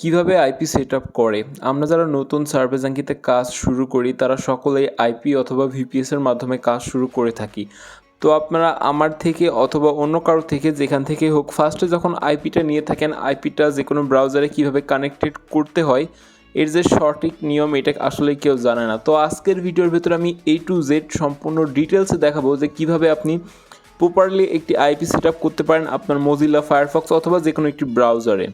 কিভাবে IP setup করে। আমরা যারা নতুন সার্ভে জাঙ্কিতে কাজ শুরু করি তারা সকলেই আইপি অথবা ভিপিএস এর মাধ্যমে কাজ শুরু করে থাকি। তো আপনারা আমার থেকে অথবা অন্য কারো থেকে যেখান থেকে হোক ফার্স্টে যখন আইপিটা নিয়ে থাকেন, আইপিটা যে কোনো ব্রাউজারে কীভাবে কানেক্টেড করতে হয় এর যে সঠিক নিয়ম এটা আসলে কেউ জানে না। তো আজকের ভিডিওর ভেতরে আমি A to Z সম্পূর্ণ ডিটেলসে দেখাবো যে কীভাবে আপনি প্রপারলি একটি আইপি সেটআপ করতে পারেন আপনার মোজিলা ফায়ারফক্স অথবা যে কোনো একটি ব্রাউজারে।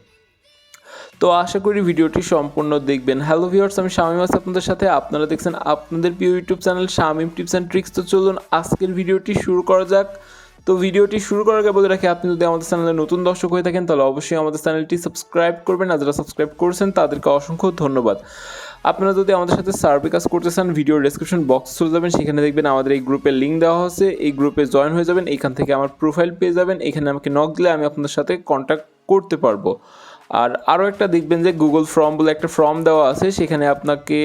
তো আশা করি ভিডিওটি সম্পূর্ণ দেখবেন। হ্যালো ভিউয়ার্স, আমি শামীম আছি আপনাদের সাথে। আপনারা দেখছেন আপনাদের প্রিয় YouTube channel Shamim tips and tricks. তো চলুন আজকের ভিডিওটি শুরু করা যাক। তো ভিডিওটি শুরু করার আগে বলে রাখি, আপনি যদি আমাদের চ্যানেলে নতুন দর্শক হয়ে থাকেন তাহলে অবশ্যই আমাদের চ্যানেলটি সাবস্ক্রাইব করবেন। আর যারা সাবস্ক্রাইব করেছেন তাদেরকে অসংখ্য ধন্যবাদ। আপনারা যদি আমাদের সাথে সার্ভে কাজ করতে চান ভিডিওর ডেসক্রিপশন বক্স চলে যাবেন, সেখানে দেখবেন আমাদের এই গ্রুপের লিঙ্ক দেওয়া আছে। এই গ্রুপে জয়েন হয়ে যাবেন, এখান থেকে আমার প্রোফাইল পেয়ে যাবেন। এখানে আমাকে নক দিলে আমি আপনাদের সাথে কন্ট্যাক্ট করতে পারবো। আর আরও একটা দেখবেন যে গুগল ফর্ম বলে একটা ফর্ম দেওয়া আছে, সেখানে আপনাকে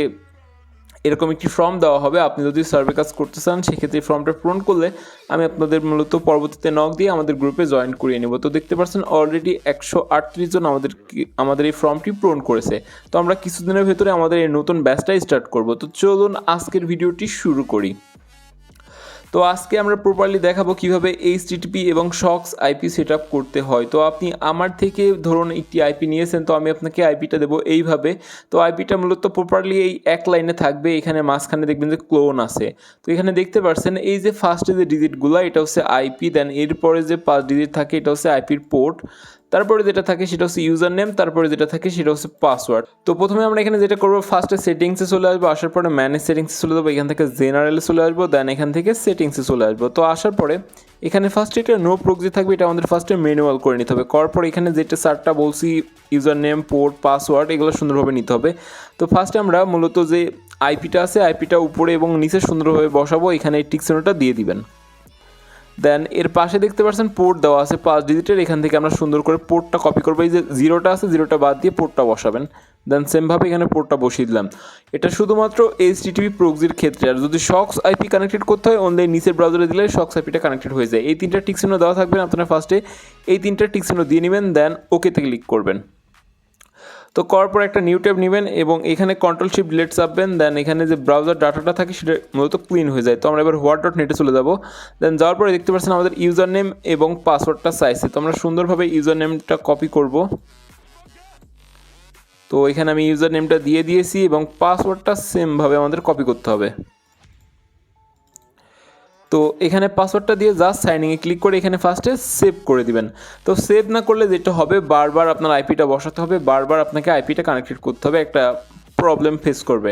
এরকম একটি ফর্ম দেওয়া হবে। আপনি যদি সার্ভে কাজ করতে চান সেক্ষেত্রে ফর্মটা পূরণ করলে আমি আপনাদের মূলত পরবর্তীতে নক দিয়ে আমাদের গ্রুপে জয়েন করিয়ে নেব। তো দেখতে পাচ্ছেন অলরেডি 138 জন আমাদের এই ফর্মটি পূরণ করেছে। তো আমরা কিছুদিনের ভেতরে আমাদের এই নতুন ব্যাচটাই স্টার্ট করব। তো চলুন আজকের ভিডিওটি শুরু করি। তো আজকে আমরা প্রপারলি দেখাবো কিভাবে HTTP এবং SOCKS আইপি সেটআপ করতে হয়। তো আপনি আমার থেকে ধরুন একটি আইপি নিয়েছেন, তো আমি আপনাকে আইপিটা দেবো এইভাবে। তো আইপিটা মূলত প্রপারলি এই এক লাইনে থাকবে। এখানে মাঝখানে দেখবেন যে ক্লোন আছে। তো এখানে দেখতে পাচ্ছেন এই যে ফার্স্টে যে ডিজিটগুলো এটা হচ্ছে আইপি, দেন এরপরে যে 5 ডিজিট থাকে এটা হচ্ছে আইপির পোর্ট, তারপরে যেটা থাকে সেটা হচ্ছে ইউজার নেম, তারপরে যেটা থাকে সেটা হচ্ছে পাসওয়ার্ড। তো প্রথমে আমরা এখানে যেটা করবো, ফার্স্টে সেটিংসে চলে আসবো, আসার পরে ম্যানেজ সেটিংসে চলে যাবো, এখান থেকে জেনারেলে চলে আসবো, দেন এখান থেকে সেটিংসে চলে আসবো। তো আসার পরে এখানে ফার্স্টে এটা নো প্রক্সি থাকবে, এটা আমাদের ফার্স্টে ম্যানুয়াল করে নিতে হবে। করার পর এখানে যেটা চারটা বলছি ইউজার নেম, পোর্ট, পাসওয়ার্ড, এগুলো সুন্দরভাবে নিতে হবে। তো ফার্স্টে আমরা মূলত যে আইপিটা আছে আইপিটা উপরে এবং নিচে সুন্দরভাবে বসাবো, এখানে এই টিক চিহ্নটা দিয়ে দিবেন। দেন এর পাশে দেখতে পাচ্ছেন পোর্ট দেওয়া আছে 5 ডিজিটের, এখান থেকে আমরা সুন্দর করে পোর্টটা কপি করবো। এই যে জিরোটা আছে জিরোটা বাদ দিয়ে পোর্টটা বসাবেন। দেন সেমভাবে এখানে পোর্টটা বসিয়ে দিলাম। এটা শুধুমাত্র HTTP প্রক্সির ক্ষেত্রে। আর যদি SOCKS আইপি কানেক্টেড করতে হয় অনলি নিচের ব্রাউজারে দিলে SOCKS আইপিটা কানেক্টেড হয়ে যায়। এই তিনটা টিক চিহ্ন দেওয়া থাকবেন, আপনারা ফার্স্টে এই তিনটা টিক চিহ্ন দিয়ে নেবেন, দেন ওকেতে ক্লিক করবেন। তো করার পর একটা নিউ ট্যাব নেবেন এবং এখানে কন্ট্রোল শিফট ডিলিট চাপবেন। দেন এখানে যে ব্রাউজার ডাটাটা থাকে সেটা মূলত ক্লিন হয়ে যায়। তো আমরা এবার হোয়াট.নেটে চলে যাব। দেন যাওয়ার পরে দেখতে পাচ্ছেন আমাদের ইউজার নেম এবং পাসওয়ার্ডটা চাইছে। তো আমরা সুন্দরভাবে ইউজার নেমটা কপি করব। তো এখানে আমি ইউজার নেমটা দিয়ে দিয়েছি এবং পাসওয়ার্ডটা সেমভাবে আমাদের কপি করতে হবে। তো এখানে পাসওয়ার্ডটা দিয়ে জাস্ট সাইনিংয়ে ক্লিক করে এখানে ফার্স্টে সেভ করে দিবেন। তো সেভ না করলে যেটা হবে, বারবার আপনার আইপিটা বসাতে হবে, বারবার আপনাকে আইপিটা কানেক্টেড করতে হবে, একটা প্রবলেম ফেস করবে।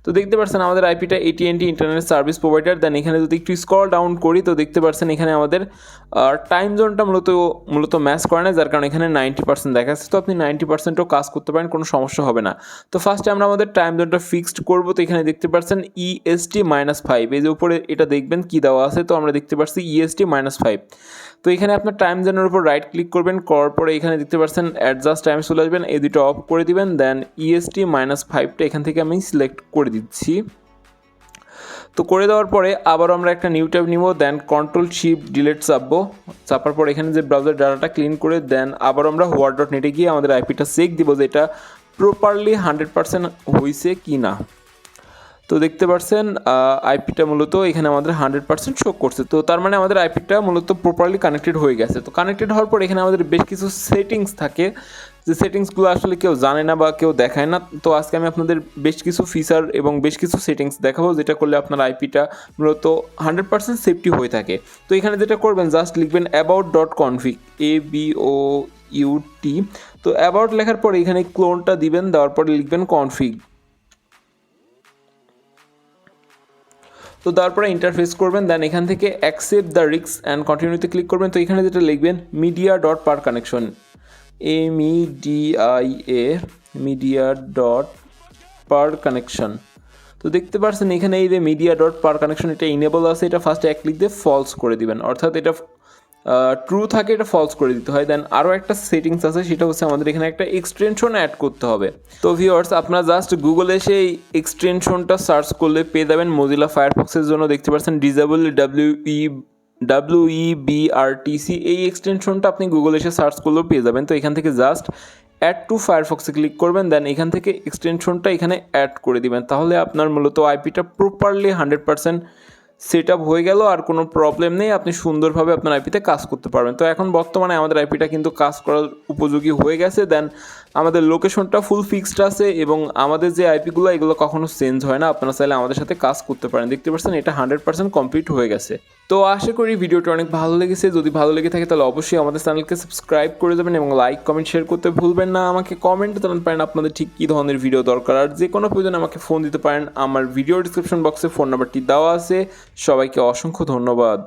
তো দেখতে পাচ্ছেন আমাদের আইপিটা AT&T ইন্টারনেট সার্ভিস প্রোভাইডার। দেন এখানে যদি একটু স্ক্রল ডাউন করি তো দেখতে পাচ্ছেন এখানে আমাদের টাইম জোনটা মূলত ম্যাচ করে না, যার কারণে এখানে 90% দেখাচ্ছে। তো আপনি 90%ও কাজ করতে পারেন, কোনো সমস্যা হবে না। তো ফার্স্টে আমরা আমাদের টাইম জোনটা ফিক্সড করবো। তো এখানে দেখতে পাচ্ছেন EST-5, এই যে উপরে এটা দেখবেন কি দেওয়া আছে। তো আমরা দেখতে পাচ্ছি EST-5। তো এখানে আপনার টাইম জোনের উপর রাইট ক্লিক করবেন, করার পরে এখানে দেখতে পাচ্ছেন অ্যাডজাস্ট টাইম চলে আসবেন, এই দুটো অফ করে দিবেন। দেন EST-5টা এখান থেকে আমি সিলেক্ট করে দিচ্ছি। তো করে দেওয়ার পরে আবারও আমরা একটা নিউ ট্যাব নিব, দেন কন্ট্রোল শিফট ডিলিট চাপবো। চাপার পর এখানে যে ব্রাউজার ডাটাটা ক্লিন করে দেন আবার আমরা হোয়াট.নেটে গিয়ে আমাদের আইপিটা চেক দিব যে এটা প্রপারলি 100% হয়েছে কি না। তো দেখতে পাচ্ছেন আইপিটা মূলত এখানে আমাদের 100% শো করছে। তো তার মানে আমাদের আইপিটা মূলত প্রপারলি কানেক্টেড হয়ে গেছে। তো কানেক্টেড হওয়ার পর এখানে আমাদের বেশ কিছু সেটিংস থাকে, যে সেটিংসগুলো আসলে কেউ জানে না বা কেউ দেখায় না। তো আজকে আমি আপনাদের বেশ কিছু ফিচার এবং বেশ কিছু সেটিংস দেখাবো, যেটা করলে আপনার আইপিটা মূলত 100% সেফটি হয়ে থাকে। তো এখানে যেটা করবেন জাস্ট লিখবেন about.config, ABOUT। তো অ্যাবাউট লেখার পরে এখানে ক্লোনটা দিবেন, দেওয়ার পরে লিখবেন কনফিগ। তো তারপরে ইন্টারফেস করবেন, দেন এখান থেকে অ্যাকসেপ্ট দ্য রিস্ক অ্যান্ড কন্টিনিউতে ক্লিক করবেন। তো এখানে যেটা লিখবেন media.per-connection, media.per-connection। তো দেখতে পাচ্ছেন এখানে এই যে media.per-connection এটা ইনেবল আছে, এটা ফার্স্টে এক ক্লিক দিয়ে ফলস করে দিবেন, অর্থাৎ এটা ট্রু থাকে এটা ফলস করে দিতে হয়। দেন আরও একটা সেটিংস আছে, সেটা হচ্ছে আমাদের এখানে একটা এক্সটেনশন অ্যাড করতে হবে। তো ভিউয়ার্স, আপনারা জাস্ট গুগলে এসে এই এক্সটেনশনটা সার্চ করলে পেয়ে যাবেন মোজিলা ফায়ারফক্সের জন্য। দেখতে পাচ্ছেন ডিজেবল WEBRTC, এই এক্সটেনশনটা আপনি গুগলে এসে সার্চ করলেও পেয়ে যাবেন। তো এখান থেকে জাস্ট অ্যাড টু ফায়ারফক্সে ক্লিক করবেন, দেন এখান থেকে এক্সটেনশনটা এখানে অ্যাড করে দিবেন। তাহলে আপনার মূলত আইপিটা প্রপারলি 100% সেট আপ হয়ে গেল, আর কোনো প্রবলেম নেই, আপনি সুন্দরভাবে আপনার আইপিতে কাজ করতে পারবেন। তো এখন বর্তমানে আমাদের আইপিটা কিন্তু কাজ করার উপযোগী হয়ে গেছে। দেন আমাদের লোকেশনটা ফুল ফিক্সড আছে এবং আমাদের যে আইপিগুলো এগুলো কখনো চেঞ্জ হয় না। আপনারা চাইলে আমাদের সাথে কাজ করতে পারেন। দেখতে পাচ্ছেন এটা 100% কমপ্লিট হয়ে গেছে। তো আশা করি ভিডিওটা অনেক ভালো লেগেছে। যদি ভালো লেগে থাকে তাহলে অবশ্যই আমাদের চ্যানেলকে সাবস্ক্রাইব করে দেবেন এবং লাইক কমেন্ট শেয়ার করতে ভুলবেন না। আমাকে কমেন্টে জানাতে পারেন আপনাদের ঠিক কী ধরনের ভিডিও দরকার, আর যে কোনো প্রয়োজনে আমাকে ফোন দিতে পারেন। আমার ভিডিও ডিসক্রিপশন বক্সে ফোন নাম্বারটি দেওয়া আছে। সবাইকে অসংখ্য ধন্যবাদ।